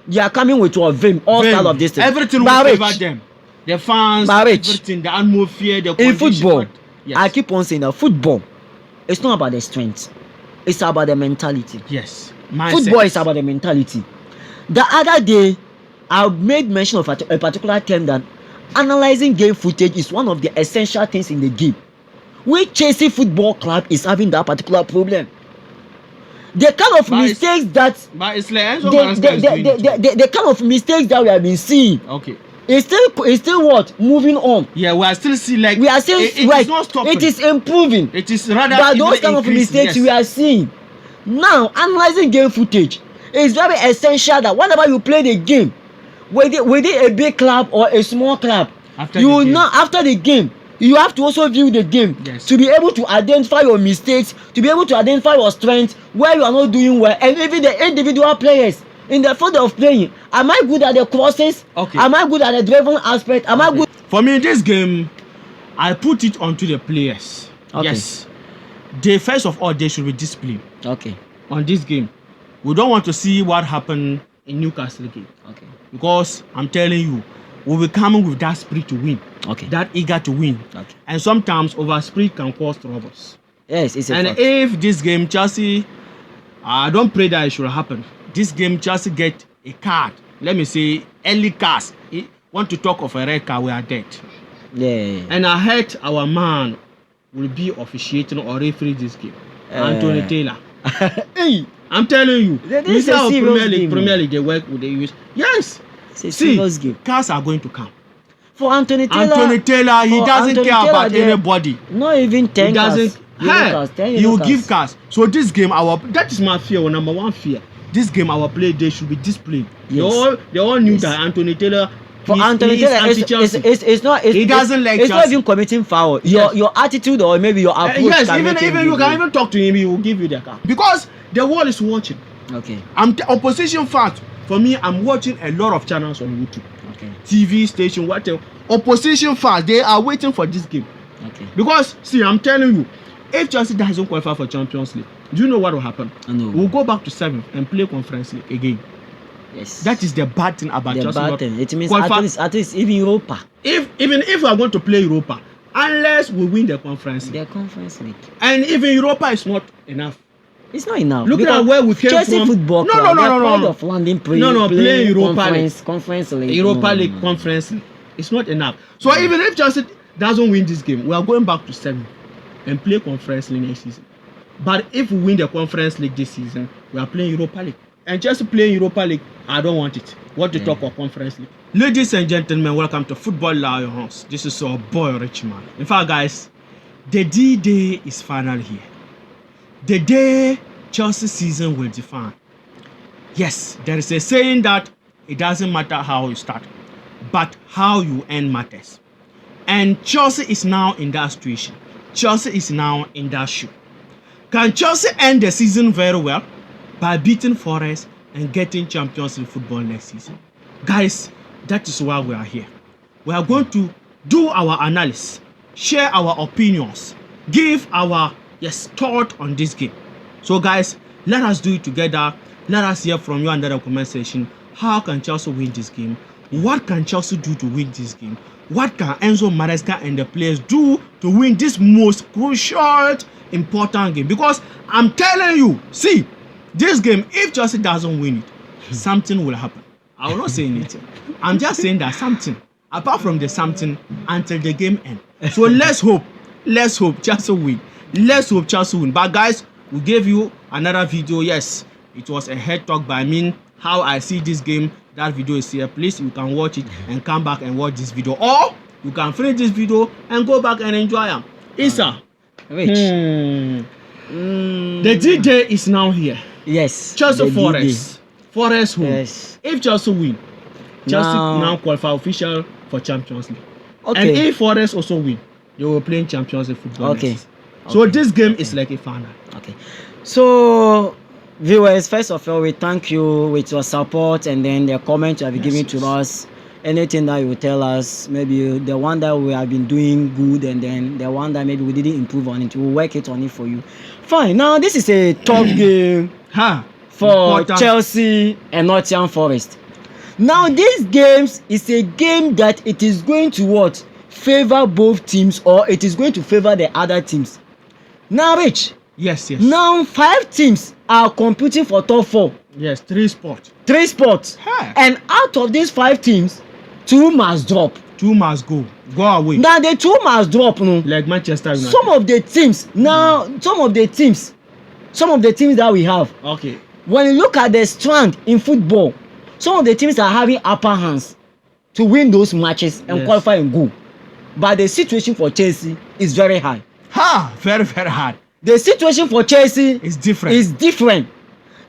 They are coming with all vim, all style of this thing. Everything will favor them. The fans, everything, the atmosphere, the condition. In football, I keep on saying that football, it's not about the strength. It's about the mentality. Yes. Mindset. Football is about the mentality. The other day, I made mention of a particular term that analyzing game footage is one of the essential things in the game. Which Chelsea Football Club is having that particular problem. The kind of mistakes that the kind of mistakes that we have been seeing. Okay. It's still what? Moving on. Yeah, we are still seeing like we are still it is not stopping. It is improving. It is rather but those kind of mistakes we are seeing. Now, analyzing game footage is very essential that whenever you play the game, whether a big club or a small club, after the game, you have to also view the game to be able to identify your mistakes, to be able to identify your strengths, where you are not doing well, and even the individual players in the field of playing. Am I good at the crosses? Okay. Am I good at the driven aspect? Am I good? For me, this game, I put it onto the players. Okay. Yes. First of all, they should be disciplined. Okay. On this game, we don't want to see what happened in Newcastle game. Okay. Because I'm telling you, we'll be coming with that spirit to win. Okay. That eager to win. Okay. And sometimes over spirit can cause troubles. Yes, it's a fact. And if this game Chelsea, I don't pray that it should happen. This game Chelsea get a card. Let me say early cards. Want to talk of a red card, we are dead. Yeah. And I heard our man will be officiating or referee this game. Anthony Taylor. Hey, I'm telling you. This is a Premier League, they work with the use. Yes. See, cars are going to come. For Anthony Taylor, he doesn't care about anybody. Not even 10 he doesn't. He will give cars. So this game, that is my fear, our number one fear. This game, our play, they should be disciplined. Yes. They all knew that Anthony Taylor. For Anthony Taylor, it's not. He doesn't like. It's not even committing foul. Your attitude or maybe your approach. Yes, even you can even talk to him. He will give you the car because the world is watching. Okay. Opposition fans. For me, I'm watching a lot of channels on YouTube. Okay. TV station, whatever. Opposition fans, they are waiting for this game. Okay. Because see, I'm telling you, if Chelsea doesn't qualify for Champions League, do you know what will happen? No. We'll go back to 7th and play Conference League again. Yes. That is the bad thing about Chelsea. The bad thing. It means at least even Europa. Even if we are going to play Europa, unless we win the Conference League. The Conference League. And even Europa is not enough. It's not enough. Look at where we came Chelsea from. Football Club. No. Of London playing Europa League. Conference League. Europa League Conference League. It's not enough. So even if Chelsea doesn't win this game, we are going back to 7 and play Conference League next season. But if we win the Conference League this season, we are playing Europa League. And just playing Europa League, I don't want it. What to talk of Conference League? Ladies and gentlemen, welcome to Football Lions. This is our boy Richman. In fact, guys, the D-Day is finally here. The day Chelsea season will define. Yes, there is a saying that it doesn't matter how you start, but how you end matters. And Chelsea is now in that situation. Chelsea is now in that shoe. Can Chelsea end the season very well by beating Forest and getting Champions League football next season? Guys, that is why we are here. We are going to do our analysis, share our opinions, give our thought on this game. So guys, let us do it together. Let us hear from you under the comment section. How can Chelsea win this game? What can Chelsea do to win this game? What can Enzo Maresca and the players do to win this most crucial, important game? Because I'm telling you, see, this game, if Chelsea doesn't win it, something will happen. I will not say anything. I'm just saying that something, apart from the something, until the game ends. So let's hope Chelsea win. Let's hope Chelsea win. But guys, we gave you another video. Yes, it was a head talk by me, how I see this game. That video is here. Please, you can watch it and come back and watch this video. Or you can finish this video and go back and enjoy them. Isa. The D-Day is now here. Yes. Chelsea Forest. Forest home. Yes. If Chelsea win, Chelsea now qualify official for Champions League. Okay. And if Forest also win, they will play in Champions League football. Okay. So this game is like a final. Okay. So viewers, first of all, we thank you with your support and then the comment you have given to us. Anything that you tell us, maybe the one that we have been doing good and then the one that maybe we didn't improve on it, we'll work it on it for you. Fine. Now this is a tough game for Chelsea and Nottingham Forest. Now these games is a game that it is going to what? Favor both teams, or it is going to favor the other teams. Now Rich. Yes. Now 5 teams are competing for top 4. Yes, 3 spots. 3 spots. Huh. And out of these 5 teams, 2 must drop. 2 must go away. Now the 2 must drop, no? Like Manchester United. Some of the teams some of the teams that we have. Okay. When you look at the strand in football, some of the teams are having upper hands to win those matches and qualify and go. But the situation for Chelsea is very high. Very, very hard. The situation for Chelsea is different.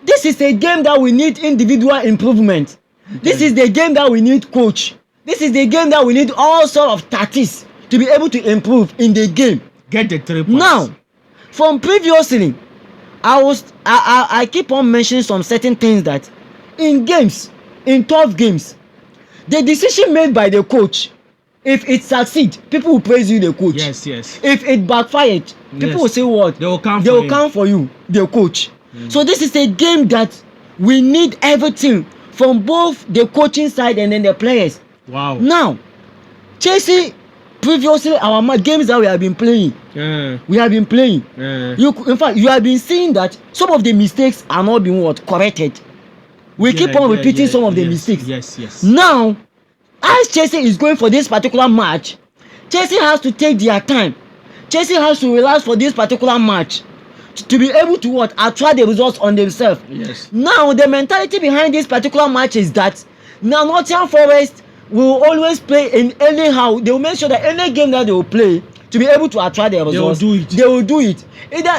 This is a game that we need individual improvement. Okay. This is the game that we need coach. This is the game that we need all sort of tactics to be able to improve in the game. Get the 3 points. Now, from previously, I keep on mentioning some certain things that in tough games, the decision made by the coach, if it succeeds, people will praise you, the coach. Yes. If it backfired, people will say what? They will come for you, the coach. So this is a game that we need everything from both the coaching side and then the players. Wow. Now, Chelsea, previously our games that we have been playing, in fact, you have been seeing that some of the mistakes are not being corrected. We keep on repeating some of the mistakes. Yes. Now, as Chelsea is going for this particular match, Chelsea has to take their time. Chelsea has to relax for this particular match to be able to attract the results on themselves. Yes. Now, the mentality behind this particular match is that now Nottingham Forest will always play in anyhow. They will make sure that any game that they will play to be able to attract the results. They will do it.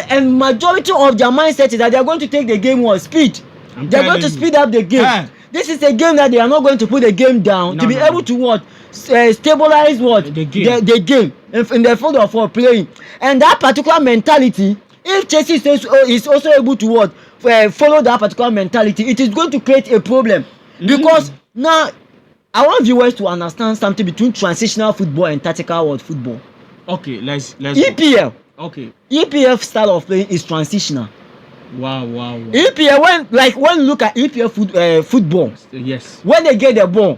And majority of their mindset is that they are going to take the game with speed. They are going to speed up the game. This is a game that they are not going to put the game down to be able to stabilize the game in the field of playing. And that particular mentality, if Chelsea is also able to follow that particular mentality, it is going to create a problem. Because now I want viewers to understand something between transitional football and tactical football. Okay, let's EPL. Okay. EPL style of playing is transitional. Wow. EPL, when you look at EPL football, yes, when they get the ball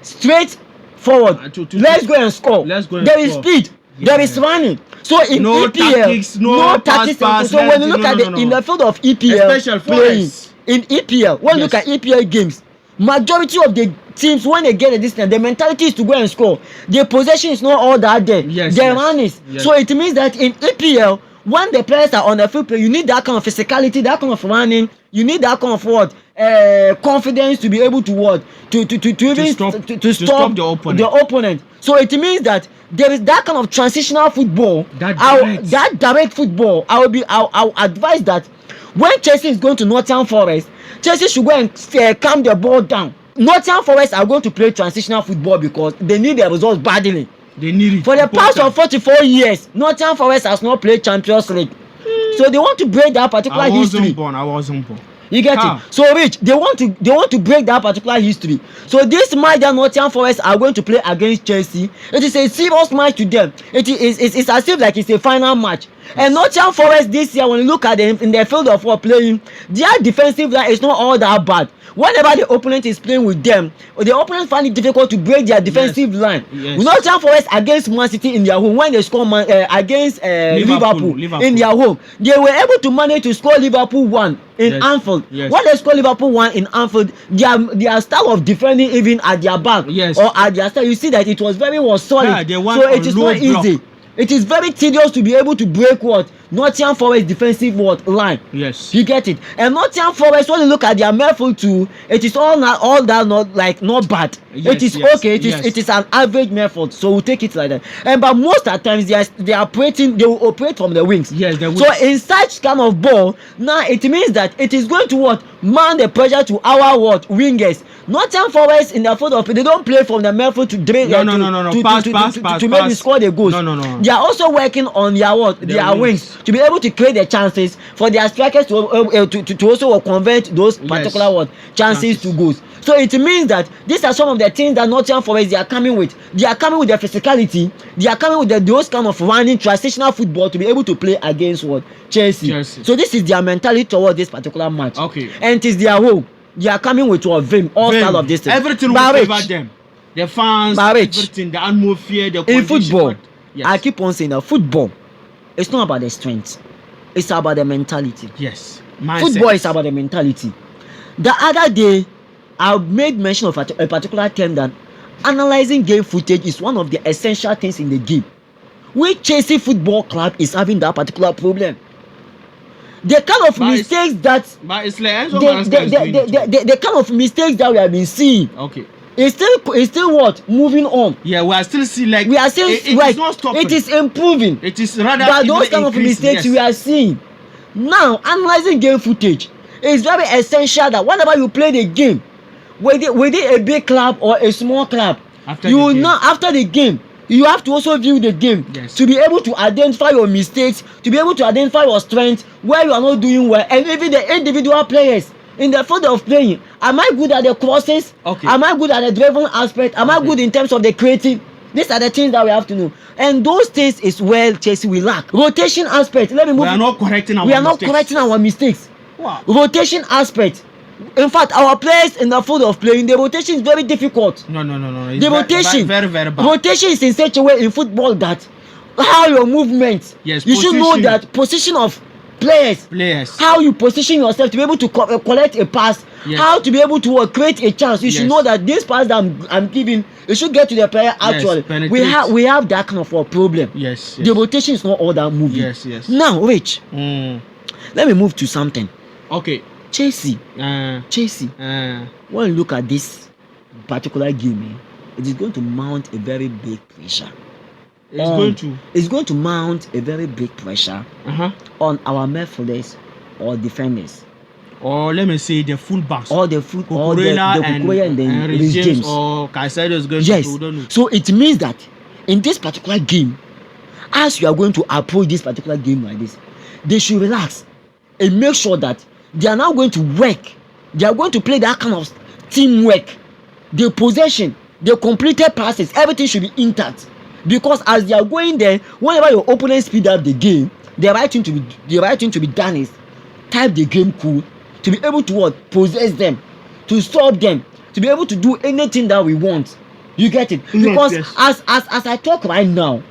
straight forward, let's go and score. There is speed, there is running. So in EPL, no tactics. So when you look at in the field of EPL playing in EPL, when you look at EPL games, majority of the teams, when they get a distance, the mentality is to go and score. The possession is not all that there. The run is. So it means that in EPL, when the players are on the field play, you need that kind of physicality, that kind of running. You need that kind of confidence to be able to stop the opponent. So it means that there is that kind of transitional football, that direct football. I'll advise that when Chelsea is going to Nottingham Forest, Chelsea should go and calm the ball down. Nottingham Forest are going to play transitional football because they need the results badly. They need it. For the past 44 years, Nottingham Forest has not played Champions League. So they want to break that particular history. I wasn't born. You get it? So Rich, they want to break that particular history. So this match that Nottingham Forest are going to play against Chelsea, it is a serious match to them. It's as if like it's a final match. And Nottingham Forest this year, when you look at them in their field of playing, their defensive line is not all that bad. Whenever the opponent is playing with them, the opponent find it difficult to break their defensive line. Nottingham Forest against Man City in their home, when they score against Liverpool in their home, they were able to manage to score Liverpool 1 in Anfield. When they score Liverpool 1 in Anfield, their style of defending even at their back or at their style, you see that it was very solid. So it is not easy. It is very tedious to be able to break Nottingham Forest defensive line. Yes. You get it? And Nottingham Forest, when you look at their midfield too, it is all that not bad. It is okay. It is an average midfield. So we'll take it like that. But most of the times they will operate from the wings. Yes, they will. So in such kind of ball, now it means that it is going to man the pressure to our wingers. Nottingham Forest in the field of play, they don't play from the midfield to drain to maybe score the goals. No. They are also working on their wings to be able to create the chances for their strikers to also convert those particular chances to goals. So it means that these are some of the things that Nottingham Forest they are coming with. They are coming with their physicality. They are coming with those kind of running transitional football to be able to play against Chelsea. So this is their mentality toward this particular match. Okay. And it is their home. They are coming with your vim, all style of this thing. Everything will favor them. The fans, everything, the atmosphere, the in football. Yes. I keep on saying that football, it's not about the strength. It's about the mentality. Yes. Mindset. Football is about the mentality. The other day, I made mention of a particular term that analyzing game footage is one of the essential things in the game. Which Chelsea Football Club is having that particular problem. The kind of mistakes that the kind of mistakes that we have been seeing. Okay. It's still what? Moving on. Yeah, we are still seeing like we are still it is not stopping. It is improving. It is rather but those kind of mistakes we are seeing. Now, analyzing game footage is very essential that whenever you play the game, whether a big club or a small club, after the game, you have to also view the game to be able to identify your mistakes, to be able to identify your strengths, where you are not doing well, and even the individual players in the field of playing. Am I good at the crosses? Okay. Am I good at the driven aspect? Am I good in terms of the creative? These are the things that we have to know, and those things is where Chelsea will lack. Rotation aspect. Let me move. We are not correcting our mistakes. Wow. Rotation aspect. In fact, our players in the field of playing, the rotation is very difficult. No. It's the rotation, very bad. Rotation is in such a way in football that how your movements. Yes. You should know that position of players. How you position yourself to be able to collect a pass. Yes. How to be able to create a chance. You should know that this pass that I'm giving, it should get to the player actually. Yes, we have that kind of a problem. Yes. The rotation is not all that moving. Yes. Now, Rich, let me move to something. Okay. Chelsea. When you look at this particular game, it is going to mount a very big pressure. It's going to mount a very big pressure on our midfielders or defenders. Or let me say the fullbacks. Or the Cucurella and Reece James. Or Caicedo is going to. So it means that in this particular game, as you are going to approach this particular game like this, they should relax and make sure that they are now going to work. They are going to play that kind of teamwork. The possession, the completed passes, everything should be intact. Because as they are going there, whenever your opponent speed up the game, the right thing to be done is type the game cool, to be able to possess them, to stop them, to be able to do anything that we want. You get it? Because as I talk right now,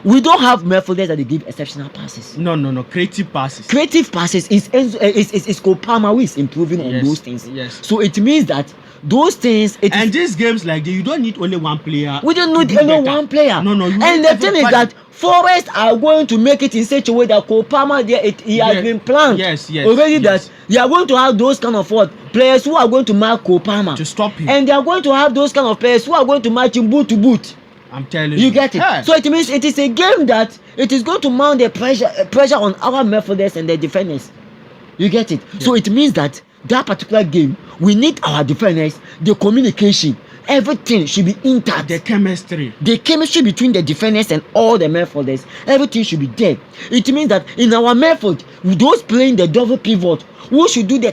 we don't have midfielders that they give exceptional passes. No. Creative passes. Creative passes is Kopama who is improving on those things. Yes. So it means that those things. These games like you don't need only one player. We don't need only one player. No. And the thing is that Forest are going to make it in such a way that Kopama he has been planned. Yes. Already that they are going to have those kind of players who are going to mark Kopama to stop him. And they are going to have those kind of players who are going to match him boot to boot. I'm telling you. You get it? Yeah. So it means it is a game that it is going to mount the pressure on our midfielders and the defenders. You get it? Yeah. So it means that particular game, we need our defenders, the communication, everything should be intact. The chemistry between the defenders and all the midfielders, everything should be there. It means that in our midfield, those playing the double pivot, who should do the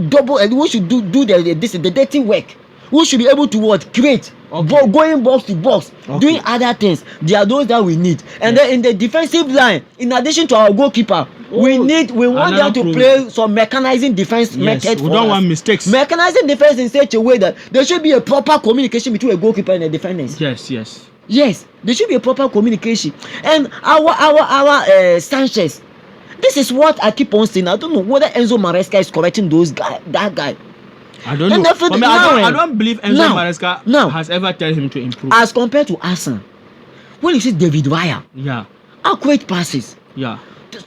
double, and who should do the dirty work, who should be able to create. Going box to box, doing other things. They are those that we need. And then in the defensive line, in addition to our goalkeeper, we want them to play some mechanizing defense method. We don't want mistakes. Mechanizing defense in such a way that there should be a proper communication between a goalkeeper and the defenders. Yes, there should be a proper communication. And our Sanchez, this is what I keep on saying. I don't know whether Enzo Maresca is correcting that guy. I don't know. I don't believe Enzo Maresca has ever told him to improve. As compared to Arsenal, when you see David Raya, accurate passes.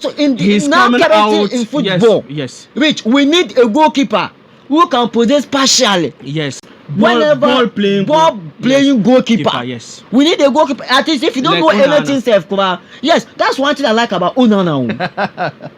So he's now out in football. Yes. Rich, we need a goalkeeper who can possess partially. Yes. Ball playing goalkeeper. Yes. We need a goalkeeper. At least if you don't know anything, yes, that's one thing I like about Onana.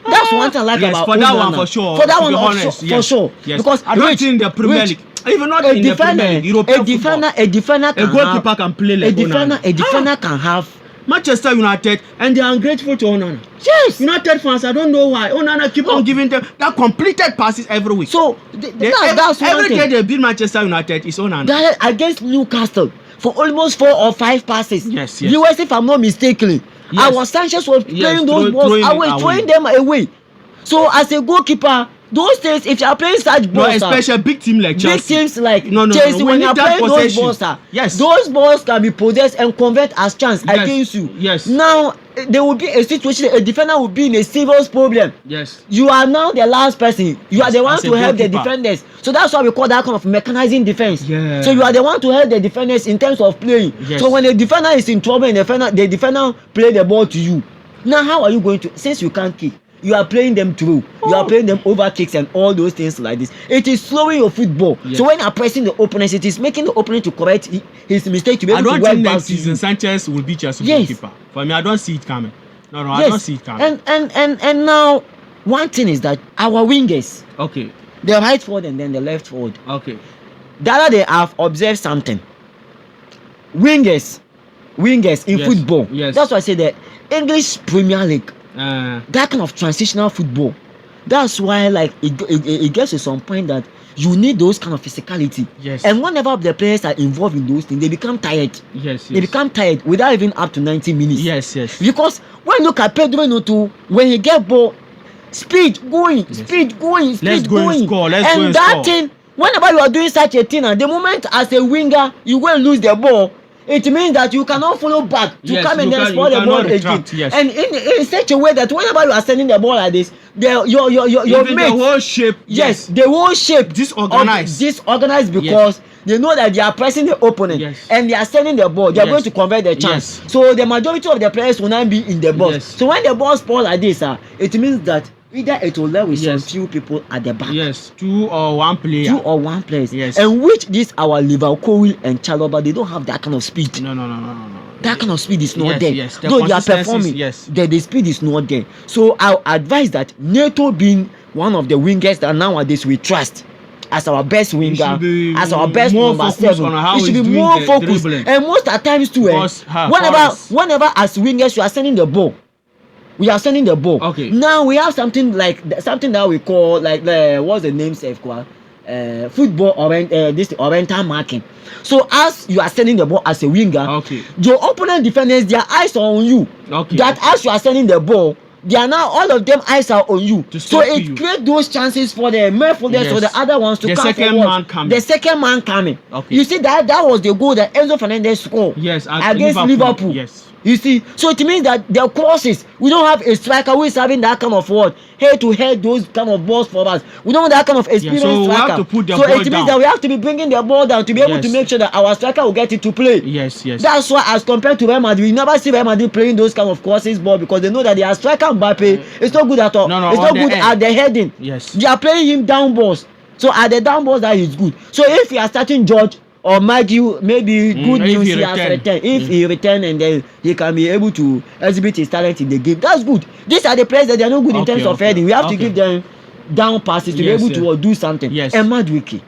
That's one thing I like about for that one for sure. For that one for sure. Yes. Because I don't think the Premier League, even not in the Premier League, European football, a goalkeeper can play like a defender can have. Manchester United, and they are ungrateful to Onana. Yes. United fans, I don't know why. Onana keep on giving them that completed passes every week. So that's every day they beat Manchester United is Onana. That against Newcastle for almost 4 or 5 passes. Yes. US, if I'm not mistaken, our Sanchez was playing those balls away, throwing them away. So as a goalkeeper, those things, if you are playing such balls, especially big team like Chelsea. Big teams like no, Chelsea, no. when you are playing those balls, yes, those balls can be possessed and convert as chance against you. Yes. Now there will be a situation, a defender will be in a serious problem. Yes. You are now the last person. You are the one to help the defenders. So that's why we call that kind of mechanizing defense. Yeah. So you are the one to help the defenders in terms of playing. Yes. So when the defender is in trouble and the defender play the ball to you, now how are you going to, since you can't kick, you are playing them through. You are playing them over kicks and all those things like this. It is slowing your football. Yes. So when you are pressing the opponents, it is making the opponent to correct his mistake to be able to work back to you. I don't think next season Sanchez will be Chelsea goalkeeper. For me, I don't see it coming. No, I don't see it coming. And now, one thing is that our wingers, okay, the right forward and then the left forward, okay, the other day I've observed something. Wingers in football. Yes. That's why I say the English Premier League. That kind of transitional football. That's why, like, it gets to some point that you need those kind of physicality. Yes. And whenever the players are involved in those things, they become tired. Yes. They become tired without even up to 90 minutes. Yes. Because when you look at Pedro Neto, when he get ball, speed going. Let's go and score. And that thing, whenever you are doing such a thing, and the moment as a winger you go and lose the ball, it means that you cannot follow back to come and then score the ball again. Yes. And in such a way that whenever you are sending the ball like this, your even the whole shape. Yes, the whole shape disorganized because they know that they are pressing the opponent and they are sending the ball. They are going to convert the chance. So the majority of the players will not be in the box. So when the ball spoils like this, it means that either it will lie with some few people at the back. Yes, two or one player. Yes. And which this our Liverpool and Chalobah, they don't have that kind of speed. No. That kind of speed is not there. Yes. Though they are performing, the speed is not there. So I advise that Neto being one of the wingers that nowadays we trust as our best winger, as our best number 7, it should be more focused. And most at times too, whenever as wingers you are sending the ball. We are sending the ball. Okay. Now we have something that we call what's the name safe football oriental marking. So as you are sending the ball as a winger, your opponent defenders, their eyes are on you. That as you are sending the ball, they are now all of them eyes are on you. So it creates those chances for the midfielders for the other ones to come forward. The second man coming. You see that was the goal that Enzo Fernandez scored against Liverpool. Yes. You see, so it means that their crosses, we don't have a striker who is having that kind of head to head those kind of balls for us. We don't have that kind of experienced striker. We have to put the so ball it means down. that we have to be bringing the ball down to be able to make sure that our striker will get it to play. Yes. That's why as compared to Real Madrid, you never see Real Madrid playing those kind of crosses ball because they know that their striker Mbappe is not good at all. It's not good at the heading. Yes. They are playing him down balls. So at the down balls that is good. So if you are starting George or Maggie, maybe good news he has returned. If he return and then he can be able to exhibit his talent in the game, that's good. These are the players that they are not good in terms of heading. We have to give them down passes to be able to do something. Yes. And Madueke.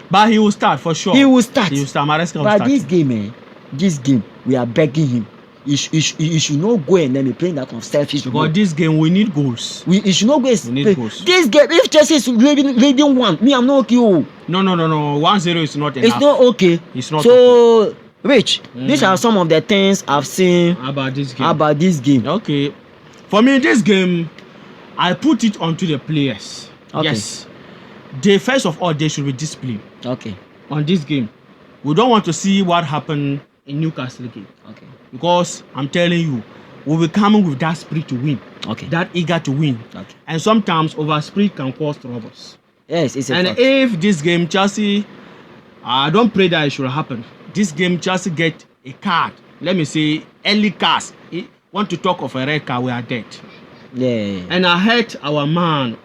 But he will start for sure. He will start. But this game, we are begging him. He should not go and then be playing that kind of selfish goal. But this game, we need goals. He should not go and need goals. This game, if Chelsea is leading 1, me, I'm not okay. No. 1-0 is not enough. It's not okay. It's not so, okay. Rich, these are some of the things I've seen about this game. Okay. For me, this game, I put it onto the players. Okay. Yes. First of all, they should be disciplined. Okay. On this game. We don't want to see what happened in Newcastle game. Okay. Because I'm telling you, we'll be coming with that spirit to win. Okay. That eager to win. Okay. And sometimes over spirit can cause troubles. Yes, it's a fact. And if this game Chelsea, I don't pray that it should happen. This game Chelsea get a card. Let me say early cards. Want to talk of a red card, we are dead. Yeah. And I heard our man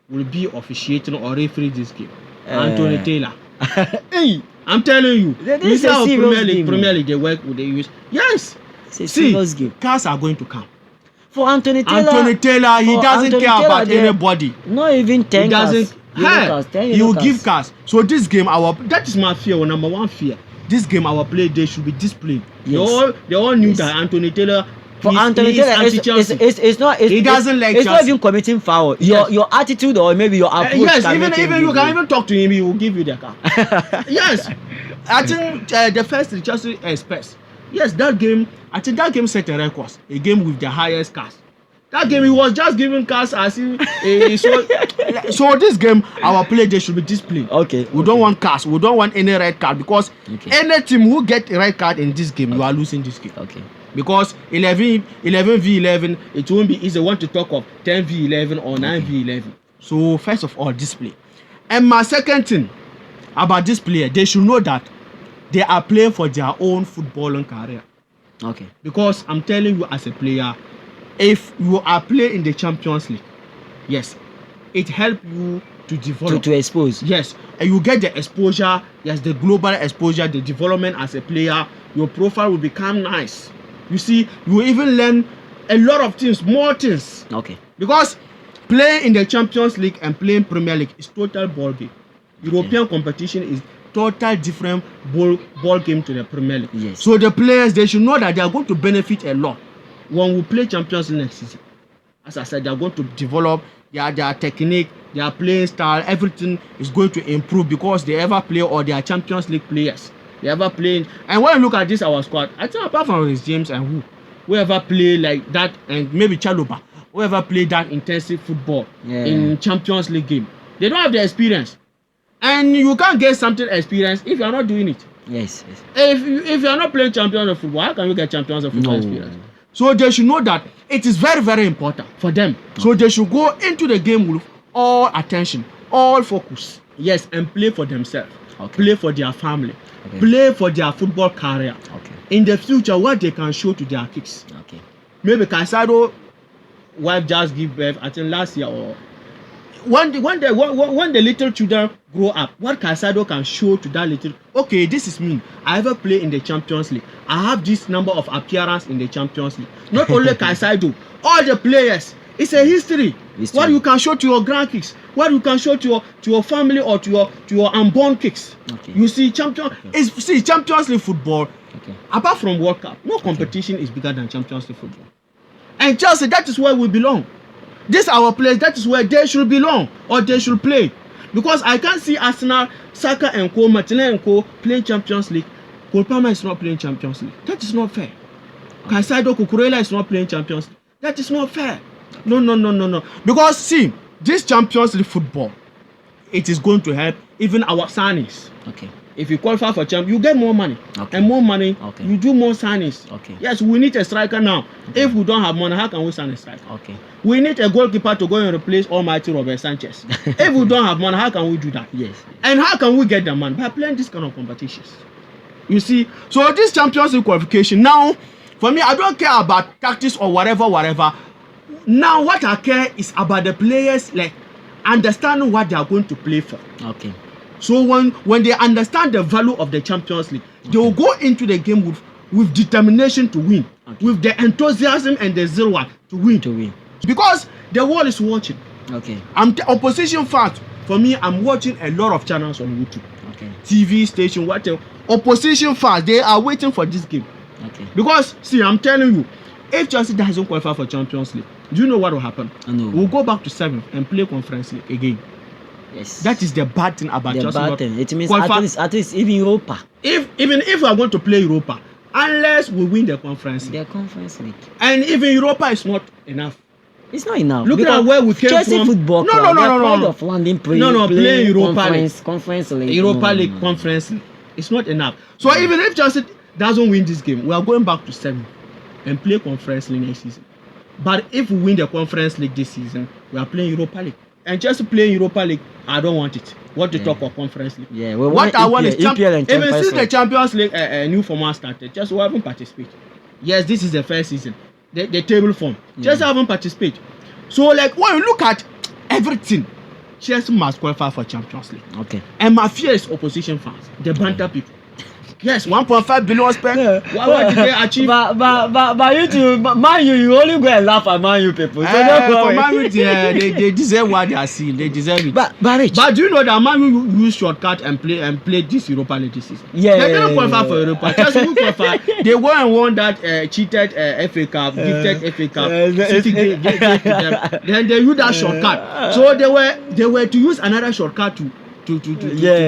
will be officiating or referee this game. Anthony Taylor. Hey. I'm telling you, this is a Premier League, they work with the use. Yes. Game. Cars are going to come. For Anthony Taylor, he doesn't care about anybody. Not even 10 he doesn't. He will give cars. So this game, that is my fear, our number one fear. This game, our play, they should be disciplined. Yes. They all knew that Anthony Taylor. For Anthony Taylor, it's not. He doesn't like. It's not even committing foul. Your attitude or maybe your approach. Yes, even you can even talk to him. He will give you the car. Yes, I think the first Chelsea expects. Yes, that game. I think that game set a record. A game with the highest cars. That game he was just giving cards as if so this game our play they should be disciplined. Okay. We don't want cards. We don't want any red card because any team who get a red card in this game, you are losing this game. Okay. Because 11 v 11, it won't be easy. Want to talk of 10 v 11 or 9 v 11. So first of all, display. And my second thing about this player, they should know that they are playing for their own footballing career. Okay. Because I'm telling you as a player, if you are playing in the Champions League, yes, it helps you to develop. To expose. Yes, and you get the exposure, yes, the global exposure, the development as a player, your profile will become nice. You see, you will even learn a lot of things, more things. Okay. Because playing in the Champions League and playing Premier League is total ball game. European competition is total different ball game to the Premier League. Yes. So the players, they should know that they are going to benefit a lot when we play Champions League next season. As I said, they are going to develop their technique, their playing style, everything is going to improve because they ever play or they are Champions League players. They ever playing. And when you look at this, our squad, I think apart from Rhys James and whoever play like that, and maybe Chaluba, whoever play that intensive football in Champions League game, they don't have the experience. And you can't get something experience if you are not doing it. Yes. If you are not playing champions of football, how can you get champions of football experience? So they should know that it is very, very important for them. So they should go into the game with all attention, all focus. Yes, and play for themselves. Okay. Play for their family. Okay. Play for their football career. Okay. In the future, what they can show to their kids. Okay. Maybe Caicedo wife just give birth, I think last year or when the little children grow up, what Caicedo can show to that little, okay, this is me. I ever play in the Champions League. I have this number of appearance in the Champions League. Not only Caicedo, all the players. It's a history. What you can show to your grandkids, what you can show to your family or to your unborn kids. Okay. You see, Champions League football. Okay. Apart from World Cup, no competition is bigger than Champions League football. And Chelsea, that is where we belong. This our place, that is where they should belong or they should play. Because I can't see Arsenal, Saka and Co, Martinelli and Co playing Champions League. Cole Palmer is not playing Champions League. That is not fair. Caicedo, Cucurella is not playing Champions League. That is not fair. No. Because see, this Champions League football, it is going to help even our signings. Okay. If you qualify for champ, you get more money. Okay. And more money, you do more signings. Okay. Yes, we need a striker now. Okay. If we don't have money, how can we sign a striker? Okay. We need a goalkeeper to go and replace almighty Robert Sanchez. If we don't have money, how can we do that? Yes. And how can we get the money? By playing this kind of competitions. You see, so this Champions League qualification, now, for me, I don't care about tactics or whatever. Now, what I care is about the players, like, understanding what they are going to play for. Okay. So when they understand the value of the Champions League, they will go into the game with determination to win, with the enthusiasm and the zeal to win. Because the world is watching. Okay. I'm the opposition fan. For me, I'm watching a lot of channels on YouTube. Okay. TV station, whatever. Opposition fans, they are waiting for this game. Okay. Because see, I'm telling you, if Chelsea doesn't qualify for Champions League, do you know what will happen? We'll go back to 7th and play Conference League again. Yes. That is the bad thing about Chelsea. The bad thing. It means at least even Europa. Even if we are going to play Europa, unless we win the Conference League. The Conference League. And even Europa is not enough. It's not enough. Look at where we came Chelsea from. Football club. No. Playing Europa League. Conference League. Europa League Conference League. It's not enough. So even if Chelsea doesn't win this game, we are going back to 7th and play Conference League next season. But if we win the Conference League this season, we are playing Europa League. And just playing Europa League, I don't want it. What to talk of Conference League? Yeah, what I want is even since the Champions League new format started, just we haven't participated. Yes, this is the first season. The table form. Just haven't participated. So like when you look at everything, Chelsea must qualify for Champions League. Okay. And my fear is opposition fans, the banter people. Yes, 1.5 billion spent. Yeah. What did they achieve? But you two, Man U, you only go and laugh at Man U people. So for Man U, they deserve what they are seeing. They deserve it. But do you know that Man U use shortcut and play this Europa League this season? Yeah. They didn't qualify for Europa. Just who qualify? They won and won that cheated FA Cup, gifted FA Cup. City gave to them. Then they used that shortcut. So they were to use another shortcut to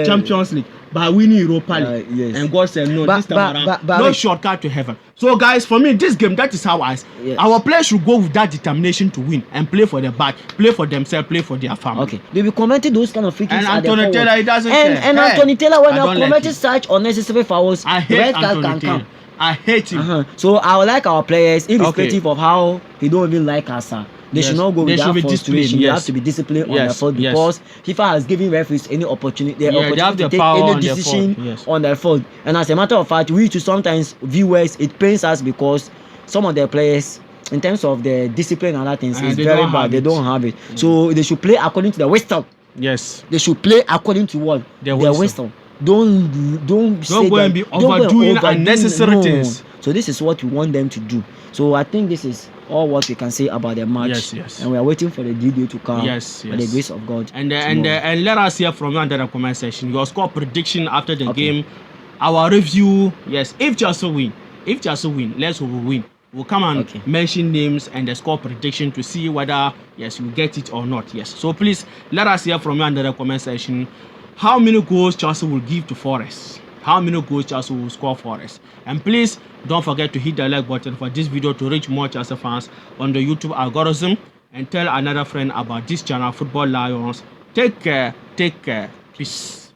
Champions League. by winning Europa League. Yes. And God said, no, this time around, no wait. shortcut to heaven. So, guys, for me, this game, that is how our players should go with that determination to win and play for the back, play for themselves, play for their family. Okay, they will commenting those kind of free kicks. And Anthony Taylor, he doesn't care. And Anthony Taylor, when they're commenting such unnecessary fouls, I hate Anthony Taylor. I hate him. So I would like our players, irrespective of how he don't even like us, they should not go with that frustration. You have to be disciplined on the field because FIFA has given referees any opportunity, they have to the take power any decision on their field. And as a matter of fact, we too sometimes viewers, it pains us because some of their players, in terms of the discipline and other things, is very bad. They don't have it. So they should play according to the wisdom. Yes. They should play according to what? Their wisdom. Don't go and be overdoing unnecessary things. So this is what we want them to do. So I think this is all what we can say about the match. Yes. And we are waiting for the D-Day to come. Yes. By the grace of God. And let us hear from you under the comment section. Your score prediction after the game. Our review. Yes. If Chelsea win, let's hope we win. We'll come and mention names and the score prediction to see whether you get it or not. Yes. So please let us hear from you under the comment section. How many goals Chelsea will give to Forest? How many goals Chelsea will score for us? And please don't forget to hit the like button for this video to reach more Chelsea fans on the YouTube algorithm, and tell another friend about this channel, Football Lions. Take care. Peace.